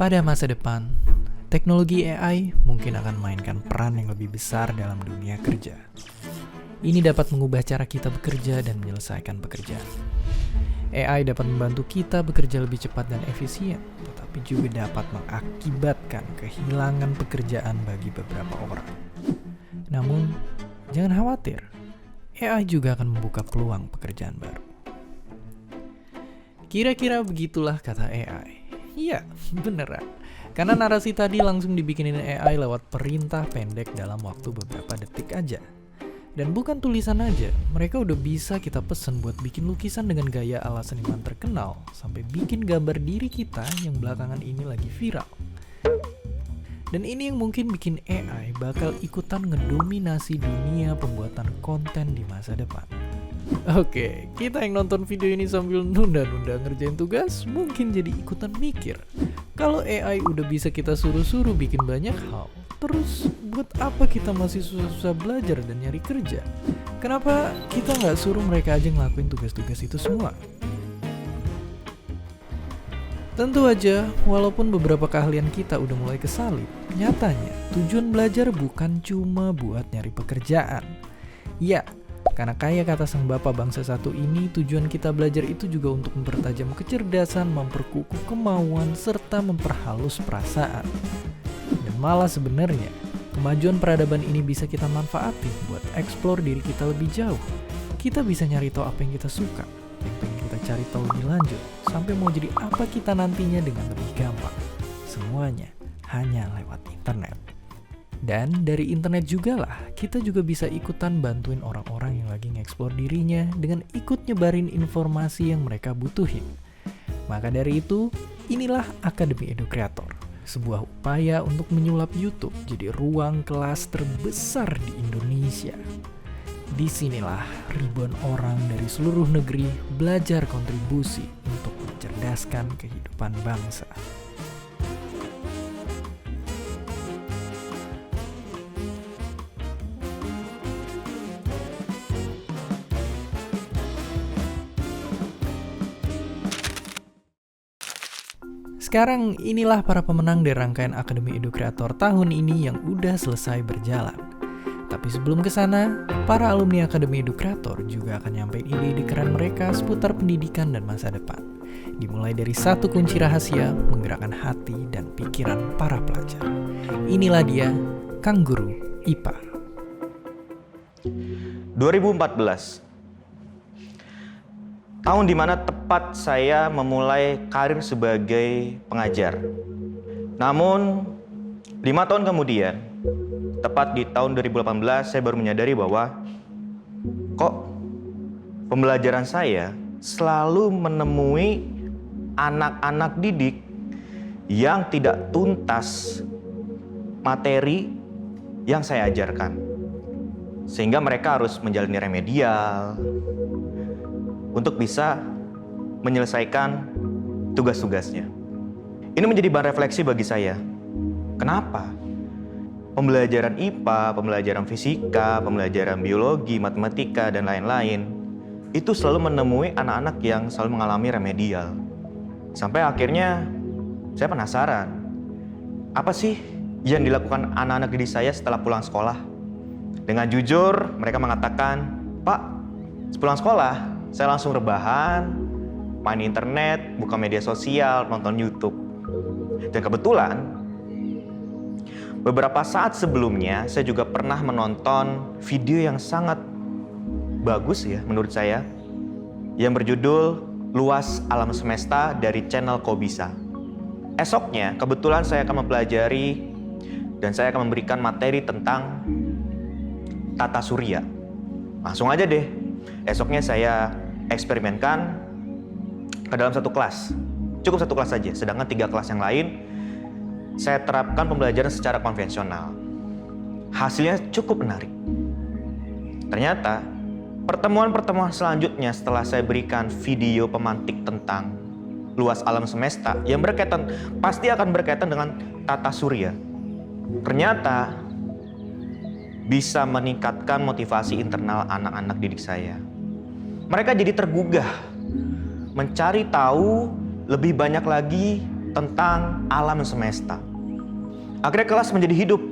Pada masa depan, teknologi AI mungkin akan memainkan peran yang lebih besar dalam dunia kerja. Ini dapat mengubah cara kita bekerja dan menyelesaikan pekerjaan. AI dapat membantu kita bekerja lebih cepat dan efisien, tetapi juga dapat mengakibatkan kehilangan pekerjaan bagi beberapa orang. Namun, jangan khawatir, AI juga akan membuka peluang pekerjaan baru. Kira-kira begitulah kata AI. Iya, beneran. Karena narasi tadi langsung dibikinin AI lewat perintah pendek dalam waktu beberapa detik aja. Dan bukan tulisan aja, mereka udah bisa kita pesen buat bikin lukisan dengan gaya ala seniman terkenal, sampai bikin gambar diri kita yang belakangan ini lagi viral. Dan ini yang mungkin bikin AI bakal ikutan ngedominasi dunia pembuatan konten di masa depan. Oke, kita yang nonton video ini sambil nunda-nunda ngerjain tugas mungkin jadi ikutan mikir. Kalau AI udah bisa kita suruh-suruh bikin banyak hal, terus buat apa kita masih susah-susah belajar dan nyari kerja? Kenapa kita nggak suruh mereka aja ngelakuin tugas-tugas itu semua? Tentu aja, walaupun beberapa keahlian kita udah mulai kesalip, nyatanya tujuan belajar bukan cuma buat nyari pekerjaan. Ya, karena kayak kata sang bapak bangsa satu ini, tujuan kita belajar itu juga untuk mempertajam kecerdasan, memperkukuh kemauan, serta memperhalus perasaan. Dan malah sebenarnya, kemajuan peradaban ini bisa kita manfaatin buat eksplor diri kita lebih jauh. Kita bisa nyari tahu apa yang kita suka, yang pengen kita cari tahu lebih lanjut, sampai mau jadi apa kita nantinya dengan lebih gampang. Semuanya hanya lewat internet. Dan dari internet juga lah, kita juga bisa ikutan bantuin orang-orang yang lagi nge-explore dirinya dengan ikut nyebarin informasi yang mereka butuhin. Maka dari itu, inilah Akademi Edu Kreator, sebuah upaya untuk menyulap YouTube jadi ruang kelas terbesar di Indonesia. Disinilah ribuan orang dari seluruh negeri belajar kontribusi untuk mencerdaskan kehidupan bangsa. Sekarang inilah para pemenang dari rangkaian Akademi Edu Kreator tahun ini yang udah selesai berjalan. Tapi sebelum ke sana, para alumni Akademi Edu Kreator juga akan nyampein ide-ide keren mereka seputar pendidikan dan masa depan. Dimulai dari satu kunci rahasia menggerakkan hati dan pikiran para pelajar. Inilah dia, Kang Guru IPA. 2014, tahun dimana tepat saya memulai karir sebagai pengajar. Namun, 5 tahun kemudian, tepat di tahun 2018, saya baru menyadari bahwa kok pembelajaran saya selalu menemui anak-anak didik yang tidak tuntas materi yang saya ajarkan. Sehingga mereka harus menjalani remedial untuk bisa menyelesaikan tugas-tugasnya. Ini menjadi bahan refleksi bagi saya. Kenapa? Pembelajaran IPA, pembelajaran fisika, pembelajaran biologi, matematika, dan lain-lain itu selalu menemui anak-anak yang selalu mengalami remedial. Sampai akhirnya saya penasaran, apa sih yang dilakukan anak-anak didik saya setelah pulang sekolah? Dengan jujur, mereka mengatakan, "Pak, sepulang sekolah, saya langsung rebahan, main internet, buka media sosial, nonton YouTube." Dan kebetulan, beberapa saat sebelumnya, saya juga pernah menonton video yang sangat bagus ya menurut saya, yang berjudul Luas Alam Semesta dari channel Kok Bisa. Esoknya, kebetulan saya akan mempelajari dan saya akan memberikan materi tentang tata surya. Langsung aja deh, esoknya saya eksperimenkan ke dalam satu kelas. Cukup satu kelas saja, sedangkan 3 kelas yang lain saya terapkan pembelajaran secara konvensional. Hasilnya cukup menarik. Ternyata pertemuan-pertemuan selanjutnya setelah saya berikan video pemantik tentang luas alam semesta yang berkaitan, pasti akan berkaitan dengan tata surya, ternyata bisa meningkatkan motivasi internal anak-anak didik saya. Mereka jadi tergugah, mencari tahu lebih banyak lagi tentang alam semesta. Akhirnya kelas menjadi hidup.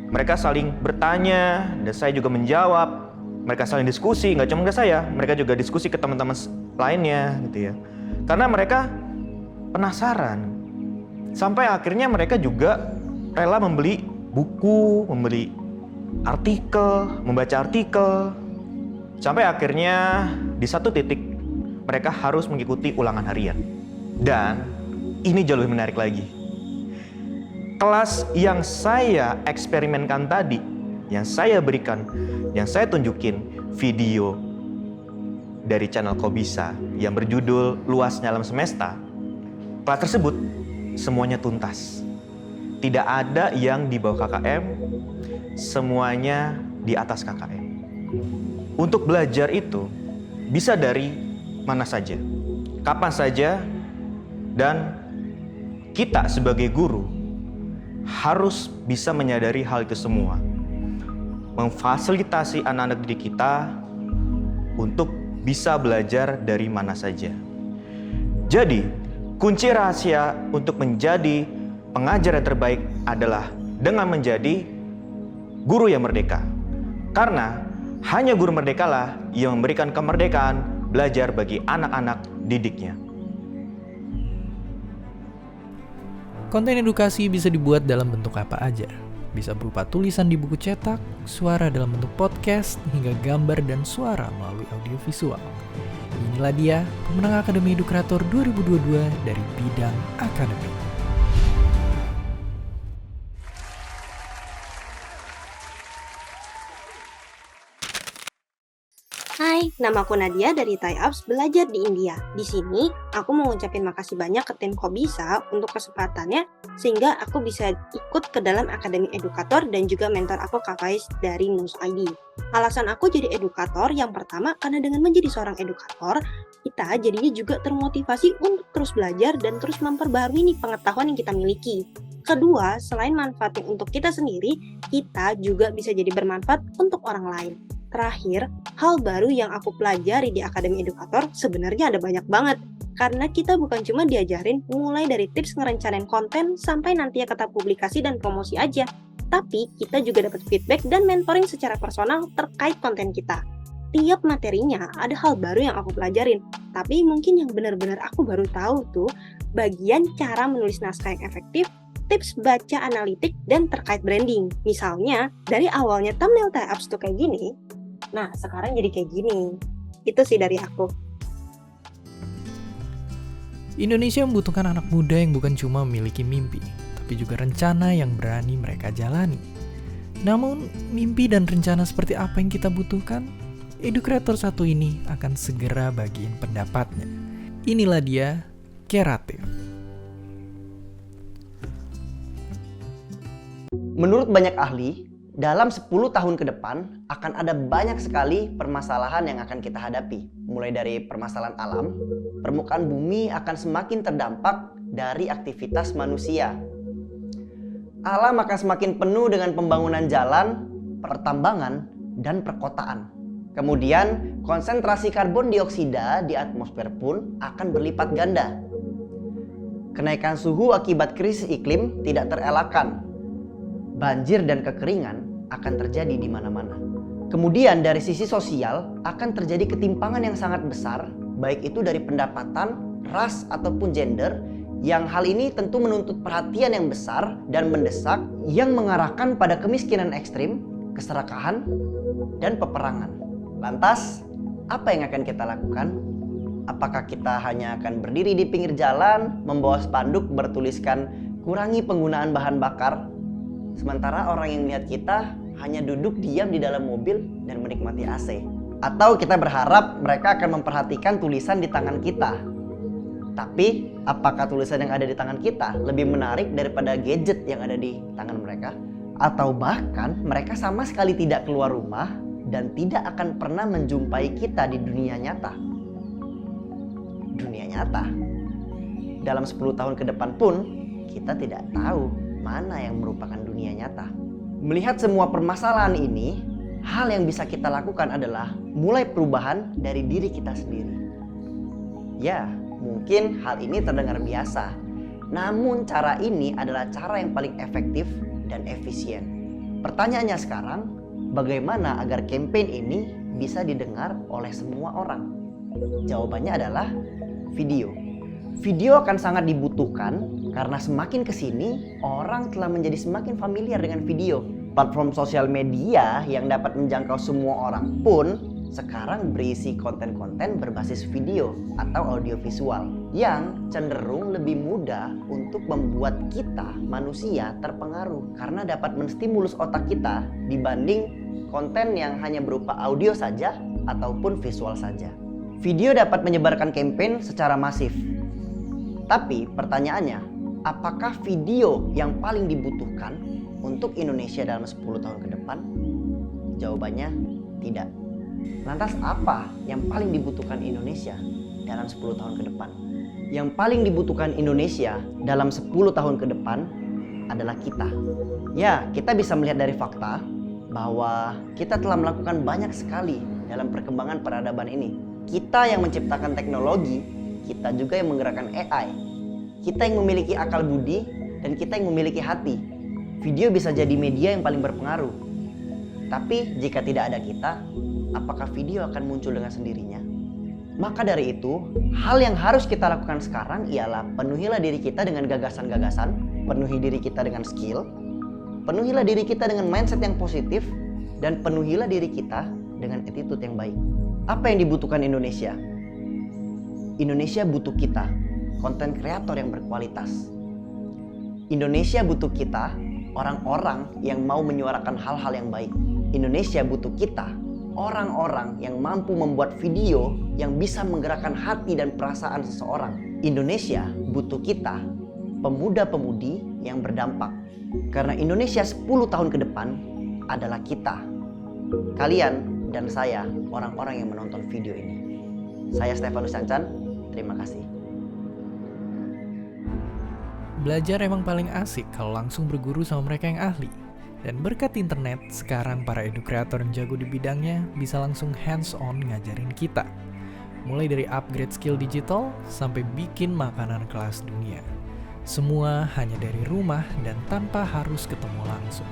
Mereka saling bertanya dan saya juga menjawab. Mereka saling diskusi, nggak cuma ke saya, mereka juga diskusi ke teman-teman lainnya gitu ya. Karena mereka penasaran. Sampai akhirnya mereka juga rela membeli buku, membeli artikel, membaca artikel. Sampai akhirnya di satu titik mereka harus mengikuti ulangan harian. Dan ini jauh lebih menarik lagi. Kelas yang saya eksperimenkan tadi, yang saya berikan, yang saya tunjukin video dari channel Kobisa yang berjudul Luasnya Alam Semesta. Kelas tersebut semuanya tuntas. Tidak ada yang di bawah KKM, semuanya di atas KKM. Untuk belajar itu bisa dari mana saja, kapan saja, dan kita sebagai guru harus bisa menyadari hal itu semua. Memfasilitasi anak-anak didik kita untuk bisa belajar dari mana saja. Jadi, kunci rahasia untuk menjadi pengajar yang terbaik adalah dengan menjadi guru yang merdeka. Karena hanya guru merdekalah yang memberikan kemerdekaan belajar bagi anak-anak didiknya. Konten edukasi bisa dibuat dalam bentuk apa aja. Bisa berupa tulisan di buku cetak, suara dalam bentuk podcast, hingga gambar dan suara melalui audiovisual. Inilah dia pemenang Akademi Edukrator 2022 dari bidang akademik. Hai, namaku Nadia dari Thai Apps Belajar di India. Di sini, aku mau ngucapin makasih banyak ke tim Kobisa untuk kesempatannya sehingga aku bisa ikut ke dalam Akademi Edukator dan juga mentor aku Kak Faiz dari Nus ID. Alasan aku jadi edukator yang pertama karena dengan menjadi seorang edukator, kita jadinya juga termotivasi untuk terus belajar dan terus memperbaharui nih pengetahuan yang kita miliki. Kedua, selain manfaatnya untuk kita sendiri, kita juga bisa jadi bermanfaat untuk orang lain. Terakhir, hal baru yang aku pelajari di Akademi Edukator sebenarnya ada banyak banget. Karena kita bukan cuma diajarin mulai dari tips ngerencanain konten sampai nantinya kata publikasi dan promosi aja. Tapi kita juga dapat feedback dan mentoring secara personal terkait konten kita. Tiap materinya ada hal baru yang aku pelajarin. Tapi mungkin yang benar-benar aku baru tahu tuh bagian cara menulis naskah yang efektif, tips baca analitik, dan terkait branding. Misalnya, dari awalnya thumbnail Thai Apps tuh kayak gini, nah sekarang jadi kayak gini. Itu sih dari aku. Indonesia membutuhkan anak muda yang bukan cuma memiliki mimpi, tapi juga rencana yang berani mereka jalani. Namun, mimpi dan rencana seperti apa yang kita butuhkan? Edukrator satu ini akan segera bagiin pendapatnya. Inilah dia, Keratif. Menurut banyak ahli, dalam 10 tahun ke depan akan ada banyak sekali permasalahan yang akan kita hadapi. Mulai dari permasalahan alam, permukaan bumi akan semakin terdampak dari aktivitas manusia. Alam akan semakin penuh dengan pembangunan jalan, pertambangan, dan perkotaan. Kemudian, konsentrasi karbon dioksida di atmosfer pun akan berlipat ganda. Kenaikan suhu akibat krisis iklim tidak terelakkan. Banjir dan kekeringan akan terjadi di mana-mana. Kemudian dari sisi sosial akan terjadi ketimpangan yang sangat besar, baik itu dari pendapatan, ras ataupun gender, yang hal ini tentu menuntut perhatian yang besar dan mendesak yang mengarahkan pada kemiskinan ekstrim, keserakahan, dan peperangan. Lantas, apa yang akan kita lakukan? Apakah kita hanya akan berdiri di pinggir jalan, membawa spanduk bertuliskan kurangi penggunaan bahan bakar, sementara orang yang melihat kita hanya duduk diam di dalam mobil dan menikmati AC? Atau kita berharap mereka akan memperhatikan tulisan di tangan kita? Tapi, apakah tulisan yang ada di tangan kita lebih menarik daripada gadget yang ada di tangan mereka? Atau bahkan mereka sama sekali tidak keluar rumah dan tidak akan pernah menjumpai kita di dunia nyata? Dunia nyata. Dalam 10 tahun ke depan pun, kita tidak tahu mana yang merupakan dunia nyata. Melihat semua permasalahan ini, hal yang bisa kita lakukan adalah mulai perubahan dari diri kita sendiri. Ya, mungkin hal ini terdengar biasa, Namun cara ini adalah cara yang paling efektif dan efisien. Pertanyaannya sekarang, bagaimana agar campaign ini bisa didengar oleh semua orang? Jawabannya adalah video. Video akan sangat dibutuhkan karena semakin kesini orang telah menjadi semakin familiar dengan video. Platform sosial media yang dapat menjangkau semua orang pun sekarang berisi konten-konten berbasis video atau audiovisual yang cenderung lebih mudah untuk membuat kita manusia terpengaruh karena dapat menstimulus otak kita dibanding konten yang hanya berupa audio saja ataupun visual saja. Video dapat menyebarkan campaign secara masif. Tapi pertanyaannya, apakah video yang paling dibutuhkan untuk Indonesia dalam 10 tahun ke depan? Jawabannya tidak. Lantas apa yang paling dibutuhkan Indonesia dalam 10 tahun ke depan? Yang paling dibutuhkan Indonesia dalam 10 tahun ke depan adalah kita. Ya, kita bisa melihat dari fakta bahwa kita telah melakukan banyak sekali dalam perkembangan peradaban ini. Kita yang menciptakan teknologi, kita juga yang menggerakkan AI. Kita yang memiliki akal budi dan kita yang memiliki hati. Video bisa jadi media yang paling berpengaruh. Tapi jika tidak ada kita, apakah video akan muncul dengan sendirinya? Maka dari itu, hal yang harus kita lakukan sekarang ialah penuhilah diri kita dengan gagasan-gagasan, penuhi diri kita dengan skill, penuhilah diri kita dengan mindset yang positif, dan penuhilah diri kita dengan attitude yang baik. Apa yang dibutuhkan Indonesia? Indonesia butuh kita, konten kreator yang berkualitas. Indonesia butuh kita, orang-orang yang mau menyuarakan hal-hal yang baik. Indonesia butuh kita, orang-orang yang mampu membuat video yang bisa menggerakkan hati dan perasaan seseorang. Indonesia butuh kita, pemuda-pemudi yang berdampak. Karena Indonesia 10 tahun ke depan adalah kita. Kalian dan saya, orang-orang yang menonton video ini. Saya Stefanus Cancan, terima kasih. Belajar emang paling asik kalau langsung berguru sama mereka yang ahli. Dan berkat internet, sekarang para educreator yang jago di bidangnya bisa langsung hands-on ngajarin kita. Mulai dari upgrade skill digital sampai bikin makanan kelas dunia. Semua hanya dari rumah dan tanpa harus ketemu langsung.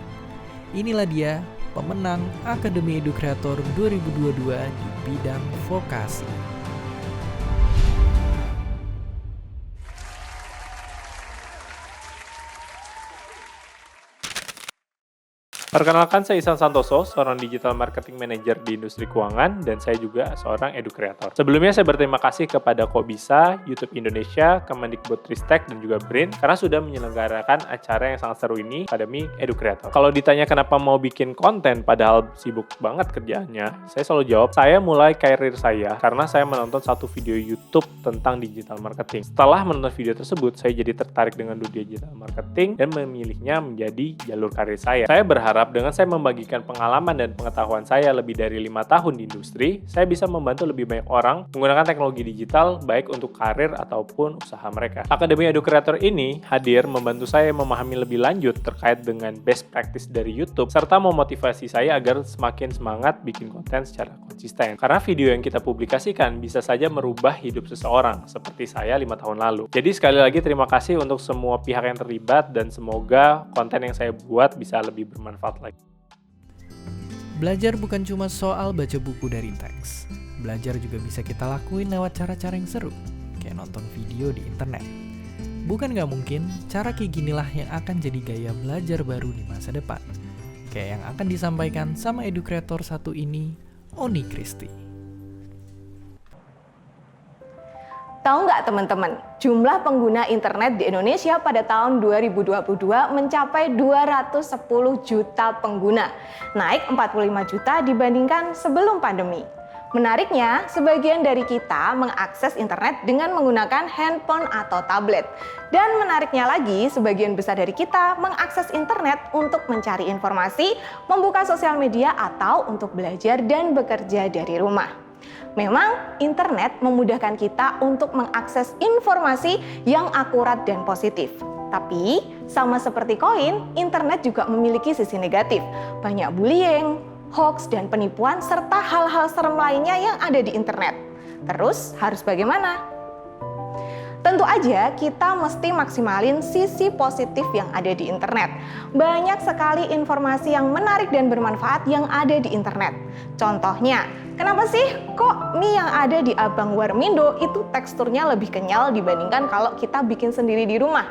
Inilah dia pemenang Akademi Educreator 2022 di bidang vokasi. Perkenalkan, saya Ihsan Santoso, seorang digital marketing manager di industri keuangan, dan saya juga seorang educreator. Sebelumnya saya berterima kasih kepada Kobisa, YouTube Indonesia, Kemendikbudristek, dan juga BRIN, karena sudah menyelenggarakan acara yang sangat seru ini, Akademi Educreator. Kalau ditanya kenapa mau bikin konten padahal sibuk banget kerjaannya, saya selalu jawab, saya mulai karir saya karena saya menonton satu video YouTube tentang digital marketing. Setelah menonton video tersebut, saya jadi tertarik dengan dunia digital marketing dan memilihnya menjadi jalur karir saya. Saya berharap dengan saya membagikan pengalaman dan pengetahuan saya lebih dari 5 tahun di industri, saya bisa membantu lebih banyak orang menggunakan teknologi digital baik untuk karir ataupun usaha mereka. Akademi Educreator ini hadir membantu saya memahami lebih lanjut terkait dengan best practice dari YouTube serta memotivasi saya agar semakin semangat bikin konten secara konsisten. Karena video yang kita publikasikan bisa saja merubah hidup seseorang seperti saya 5 tahun lalu. Jadi sekali lagi terima kasih untuk semua pihak yang terlibat dan semoga konten yang saya buat bisa lebih bermanfaat lagi. Belajar bukan cuma soal baca buku dari teks. Belajar juga bisa kita lakuin lewat cara-cara yang seru, kayak nonton video di internet. Bukan gak mungkin, cara kayak ginilah yang akan jadi gaya belajar baru di masa depan. Kayak yang akan disampaikan sama educreator satu ini, Oni Kristi. Tahu nggak teman-teman, jumlah pengguna internet di Indonesia pada tahun 2022 mencapai 210 juta pengguna, naik 45 juta dibandingkan sebelum pandemi. Menariknya, sebagian dari kita mengakses internet dengan menggunakan handphone atau tablet. Dan menariknya lagi, sebagian besar dari kita mengakses internet untuk mencari informasi, membuka sosial media, atau untuk belajar dan bekerja dari rumah. Memang, internet memudahkan kita untuk mengakses informasi yang akurat dan positif. Tapi, sama seperti koin, internet juga memiliki sisi negatif. Banyak bullying, hoax, dan penipuan, serta hal-hal serem lainnya yang ada di internet. Terus, harus bagaimana? Tentu aja kita mesti maksimalin sisi positif yang ada di internet. Banyak sekali informasi yang menarik dan bermanfaat yang ada di internet. Contohnya, kenapa sih kok mie yang ada di Abang Warmindo itu teksturnya lebih kenyal dibandingkan kalau kita bikin sendiri di rumah?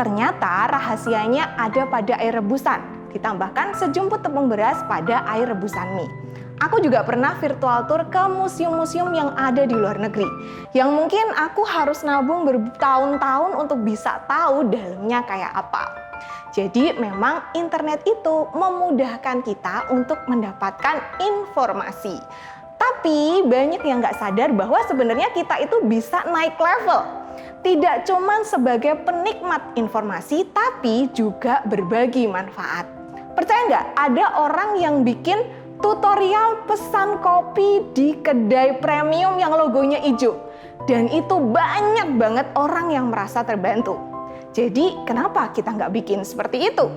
Ternyata rahasianya ada pada air rebusan, ditambahkan sejumput tepung beras pada air rebusan mie. Aku juga pernah virtual tour ke museum-museum yang ada di luar negeri, yang mungkin aku harus nabung bertahun-tahun untuk bisa tahu dalamnya kayak apa. Jadi memang internet itu memudahkan kita untuk mendapatkan informasi. Tapi banyak yang nggak sadar bahwa sebenarnya kita itu bisa naik level. Tidak cuma sebagai penikmat informasi, tapi juga berbagi manfaat. Percaya nggak, ada orang yang bikin tutorial pesan kopi di kedai premium yang logonya hijau. Dan itu banyak banget orang yang merasa terbantu. Jadi kenapa kita nggak bikin seperti itu?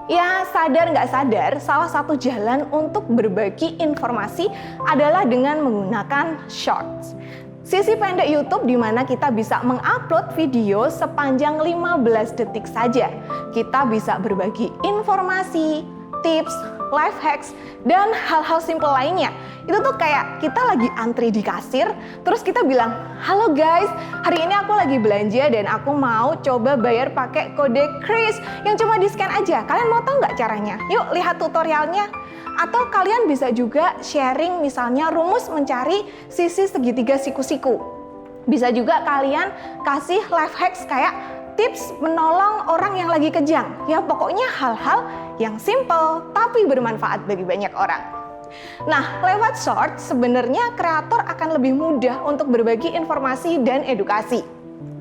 Ya sadar nggak sadar, salah satu jalan untuk berbagi informasi adalah dengan menggunakan shorts. Sisi pendek YouTube di mana kita bisa mengupload video sepanjang 15 detik saja. Kita bisa berbagi informasi, tips, life hacks, dan hal-hal simple lainnya. Itu tuh kayak kita lagi antri di kasir, terus kita bilang, "Halo guys, hari ini aku lagi belanja dan aku mau coba bayar pakai kode Kris yang cuma di-scan aja. Kalian mau tahu nggak caranya? Yuk lihat tutorialnya." Atau kalian bisa juga sharing misalnya rumus mencari sisi segitiga siku-siku. Bisa juga kalian kasih life hacks kayak tips menolong orang yang lagi kejang. Ya pokoknya hal-hal yang simple tapi bermanfaat bagi banyak orang. Nah, lewat short sebenarnya kreator akan lebih mudah untuk berbagi informasi dan edukasi.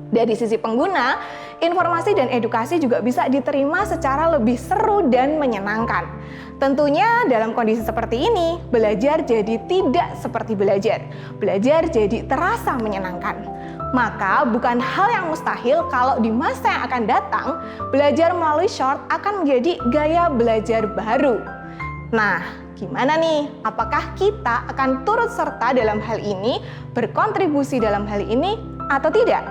Dari sisi pengguna, informasi dan edukasi juga bisa diterima secara lebih seru dan menyenangkan. Tentunya dalam kondisi seperti ini, belajar jadi tidak seperti belajar. Belajar jadi terasa menyenangkan. Maka bukan hal yang mustahil kalau di masa yang akan datang, belajar melalui short akan menjadi gaya belajar baru. Nah, gimana nih? Apakah kita akan turut serta dalam hal ini, berkontribusi dalam hal ini, atau tidak?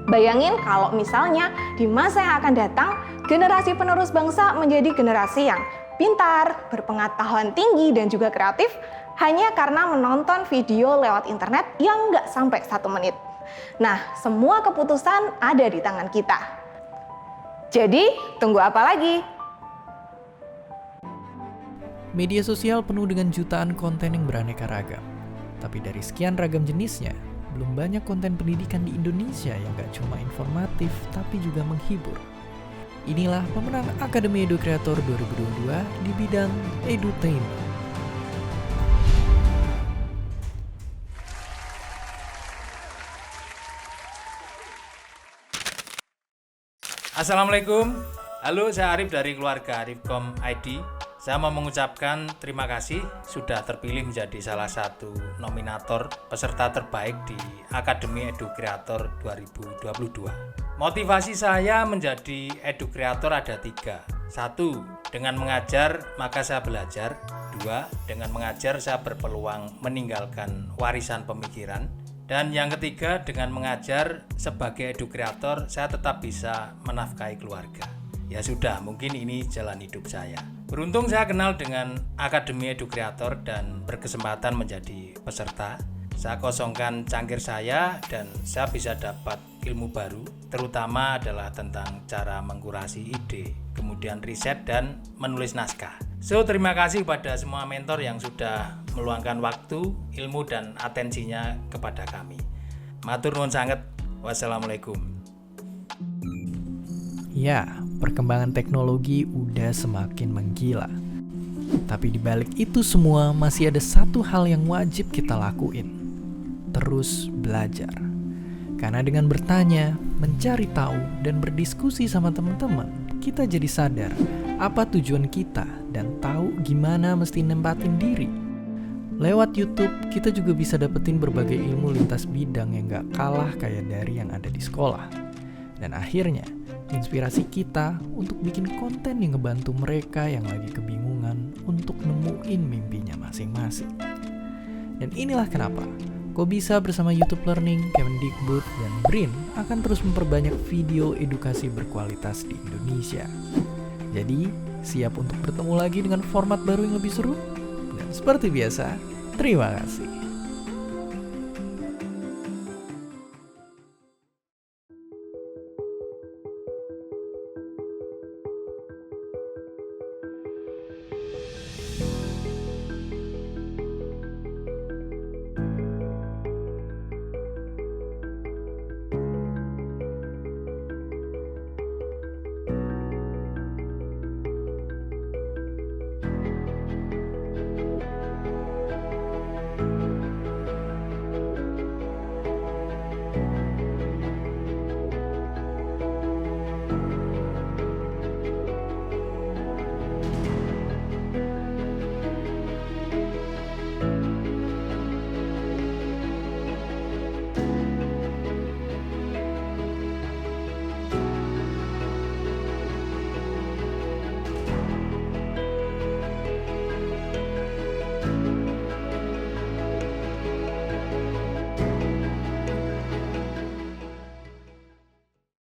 Bayangin kalau misalnya di masa yang akan datang, generasi penerus bangsa menjadi generasi yang pintar, berpengetahuan tinggi, dan juga kreatif hanya karena menonton video lewat internet yang nggak sampai 1 menit. Nah, semua keputusan ada di tangan kita. Jadi, tunggu apa lagi? Media sosial penuh dengan jutaan konten yang beraneka ragam. Tapi dari sekian ragam jenisnya, belum banyak konten pendidikan di Indonesia yang gak cuma informatif, tapi juga menghibur. Inilah pemenang Akademi Edu Kreator 2022 di bidang edutainment. Assalamualaikum, halo, saya Arif dari keluarga Arifcom ID. Saya mau mengucapkan terima kasih sudah terpilih menjadi salah satu nominator peserta terbaik di Akademi Edu Kreator 2022. Motivasi saya menjadi Edu Kreator ada 3. 1. Dengan mengajar maka saya belajar. 2. Dengan mengajar saya berpeluang meninggalkan warisan pemikiran. Dan yang ketiga, dengan mengajar sebagai Edu Kreator saya tetap bisa menafkahi keluarga. Ya sudah, mungkin ini jalan hidup saya. Beruntung saya kenal dengan Akademi Edu Kreator dan berkesempatan menjadi peserta. Saya kosongkan cangkir saya dan saya bisa dapat ilmu baru, terutama adalah tentang cara mengkurasi ide, kemudian riset dan menulis naskah. So, terima kasih kepada semua mentor yang sudah meluangkan waktu, ilmu dan atensinya kepada kami. Matur nuwun sanget. Wassalamualaikum. Ya, perkembangan teknologi udah semakin menggila. Tapi di balik itu semua masih ada satu hal yang wajib kita lakuin. Terus belajar. Karena dengan bertanya, mencari tahu, dan berdiskusi sama teman-teman, kita jadi sadar apa tujuan kita dan tahu gimana mesti nempatin diri. Lewat YouTube, kita juga bisa dapetin berbagai ilmu lintas bidang yang gak kalah kayak dari yang ada di sekolah. Dan akhirnya, inspirasi kita untuk bikin konten yang ngebantu mereka yang lagi kebingungan untuk nemuin mimpinya masing-masing. Dan inilah kenapa Kobisa bersama YouTube Learning, Kemendikbud, dan BRIN akan terus memperbanyak video edukasi berkualitas di Indonesia. Jadi, siap untuk bertemu lagi dengan format baru yang lebih seru? Dan seperti biasa, terima kasih.